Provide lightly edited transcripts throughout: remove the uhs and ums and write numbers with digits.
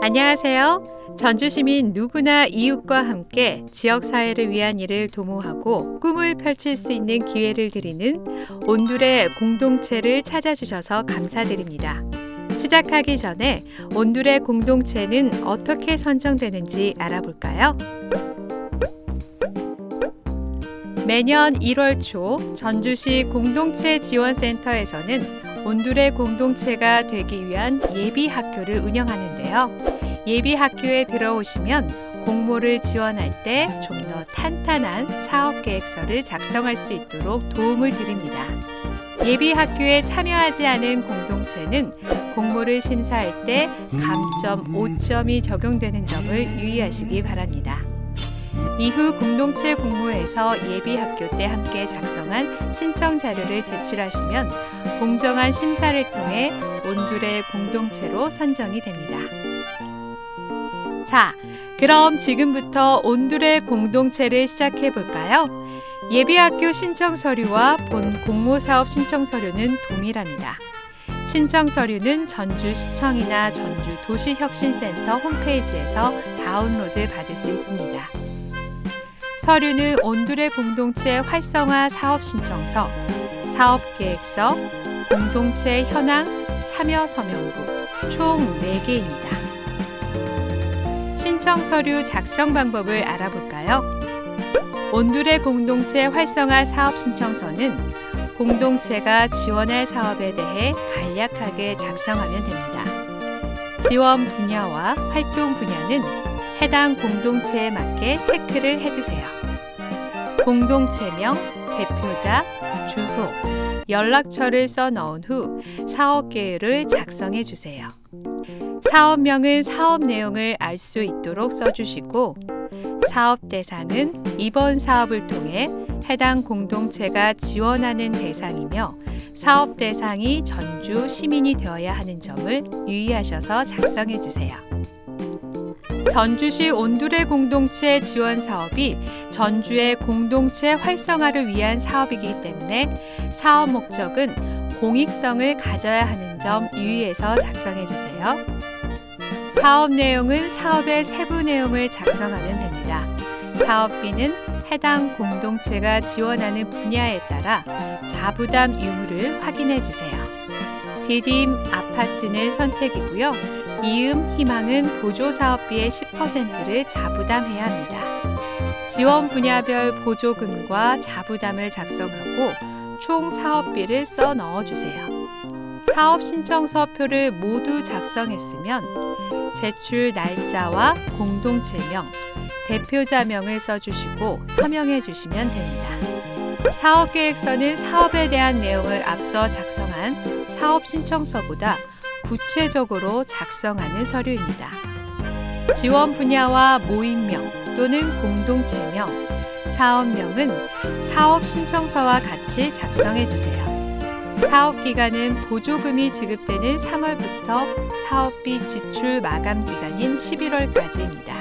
안녕하세요. 전주시민 누구나 이웃과 함께 지역사회를 위한 일을 도모하고 꿈을 펼칠 수 있는 기회를 드리는 온두레 공동체를 찾아주셔서 감사드립니다. 시작하기 전에 온두레 공동체는 어떻게 선정되는지 알아볼까요? 매년 1월 초 전주시 공동체 지원센터에서는 온두레 공동체가 되기 위한 예비학교를 운영하는데요. 예비학교에 들어오시면 공모를 지원할 때 좀 더 탄탄한 사업계획서를 작성할 수 있도록 도움을 드립니다. 예비학교에 참여하지 않은 공동체는 공모를 심사할 때 감점 5점이 적용되는 점을 유의하시기 바랍니다. 이후 공동체 공모에서 예비학교 때 함께 작성한 신청 자료를 제출하시면 공정한 심사를 통해 온두레 공동체로 선정이 됩니다. 자, 그럼 지금부터 온두레 공동체를 시작해 볼까요? 예비학교 신청 서류와 본 공모사업 신청 서류는 동일합니다. 신청 서류는 전주시청이나 전주도시혁신센터 홈페이지에서 다운로드 받을 수 있습니다. 서류는 온두레 공동체 활성화 사업 신청서, 사업계획서, 공동체 현황, 참여 서명부 총 4개입니다. 신청 서류 작성 방법을 알아볼까요? 온두레 공동체 활성화 사업 신청서는 공동체가 지원할 사업에 대해 간략하게 작성하면 됩니다. 지원 분야와 활동 분야는 해당 공동체에 맞게 체크를 해주세요. 공동체명, 대표자, 주소, 연락처를 써넣은 후 사업계획을 작성해 주세요. 사업명은 사업 내용을 알 수 있도록 써주시고 사업 대상은 이번 사업을 통해 해당 공동체가 지원하는 대상이며 사업 대상이 전주 시민이 되어야 하는 점을 유의하셔서 작성해 주세요. 전주시 온두레 공동체 지원 사업이 전주의 공동체 활성화를 위한 사업이기 때문에 사업 목적은 공익성을 가져야 하는 점 유의해서 작성해 주세요. 사업 내용은 사업의 세부 내용을 작성하면 됩니다. 사업비는 해당 공동체가 지원하는 분야에 따라 자부담 유무를 확인해 주세요. 디딤 아파트는 선택이고요. 이음, 희망은 보조사업비의 10%를 자부담해야 합니다. 지원 분야별 보조금과 자부담을 작성하고 총 사업비를 써 넣어주세요. 사업 신청서표를 모두 작성했으면 제출 날짜와 공동체명, 대표자명을 써주시고 서명해 주시면 됩니다. 사업계획서는 사업에 대한 내용을 앞서 작성한 사업 신청서보다 구체적으로 작성하는 서류입니다. 지원 분야와 모임명 또는 공동체명, 사업명은 사업 신청서와 같이 작성해 주세요. 사업기간은 보조금이 지급되는 3월부터 사업비 지출 마감 기간인 11월까지입니다.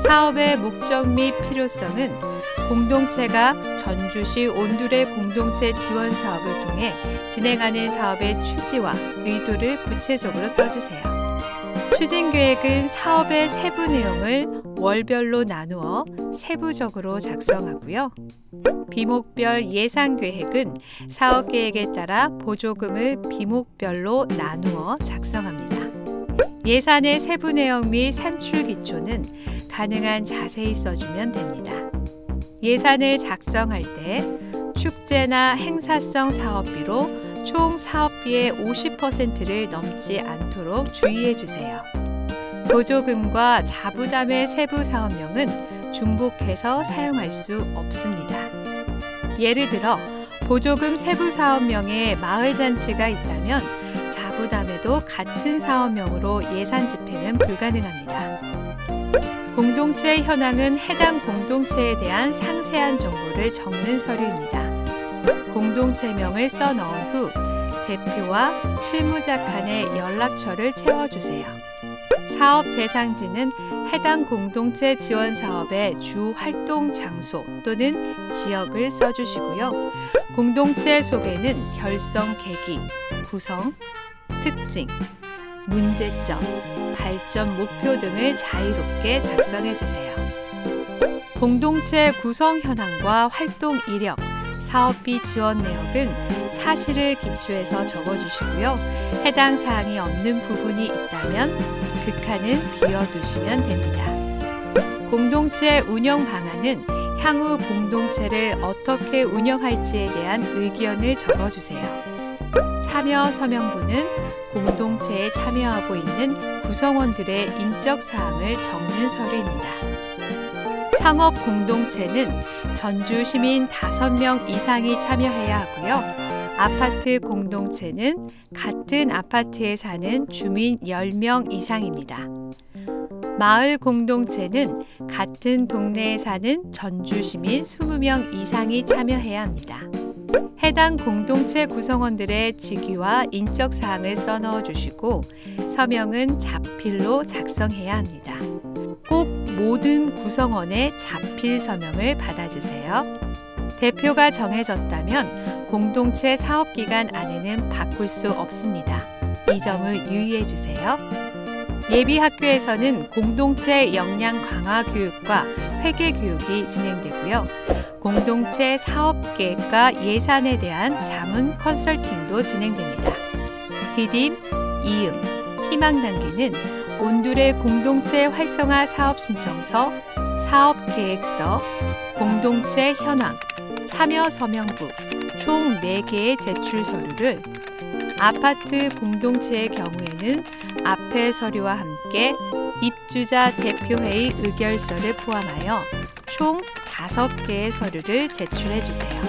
사업의 목적 및 필요성은 공동체가 전주시 온두레 공동체 지원 사업을 통해 진행하는 사업의 취지와 의도를 구체적으로 써주세요. 추진계획은 사업의 세부 내용을 월별로 나누어 세부적으로 작성하고요. 비목별 예산계획은 사업계획에 따라 보조금을 비목별로 나누어 작성합니다. 예산의 세부 내용 및 산출기초는 가능한 자세히 써주면 됩니다. 예산을 작성할 때 축제나 행사성 사업비로 총 사업비의 50%를 넘지 않도록 주의해 주세요. 보조금과 자부담의 세부 사업명은 중복해서 사용할 수 없습니다. 예를 들어 보조금 세부 사업명에 마을잔치가 있다면 자부담에도 같은 사업명으로 예산 집행은 불가능합니다. 공동체 현황은 해당 공동체에 대한 상세한 정보를 적는 서류입니다. 공동체명을 써넣은 후 대표와 실무자 간의 연락처를 채워주세요. 사업 대상지는 해당 공동체 지원 사업의 주 활동 장소 또는 지역을 써주시고요. 공동체 소개는 결성 계기, 구성, 특징, 문제점, 발전 목표 등을 자유롭게 작성해 주세요. 공동체 구성 현황과 활동 이력, 사업비 지원 내역은 사실을 기초해서 적어주시고요. 해당 사항이 없는 부분이 있다면 극한은 비워두시면 됩니다. 공동체 운영 방안은 향후 공동체를 어떻게 운영할지에 대한 의견을 적어주세요. 참여 서명부는 공동체에 참여하고 있는 구성원들의 인적 사항을 적는 서류입니다. 창업 공동체는 전주 시민 5명 이상이 참여해야 하고요. 아파트 공동체는 같은 아파트에 사는 주민 10명 이상입니다. 마을 공동체는 같은 동네에 사는 전주 시민 20명 이상이 참여해야 합니다. 해당 공동체 구성원들의 직위와 인적 사항을 써넣어 주시고 서명은 자필로 작성해야 합니다. 꼭 모든 구성원의 자필 서명을 받아주세요. 대표가 정해졌다면 공동체 사업기간 안에는 바꿀 수 없습니다. 이 점을 유의해 주세요. 예비학교에서는 공동체 역량 강화 교육과 회계 교육이 진행되고요. 공동체 사업계획과 예산에 대한 자문 컨설팅도 진행됩니다. 디딤, 이음, 희망 단계는 온두레 공동체 활성화 사업 신청서, 사업계획서, 공동체 현황, 참여 서명부 총 4개의 제출 서류를 아파트 공동체의 경우에는 앞의 서류와 함께 입주자 대표회의 의결서를 포함하여 총 5개의 서류를 제출해 주세요.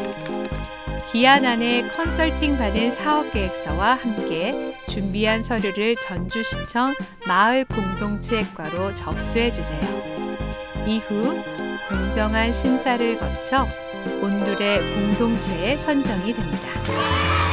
기한 안에 컨설팅 받은 사업계획서와 함께 준비한 서류를 전주시청 마을공동체과로 접수해 주세요. 이후 공정한 심사를 거쳐 온두레 공동체에 선정이 됩니다.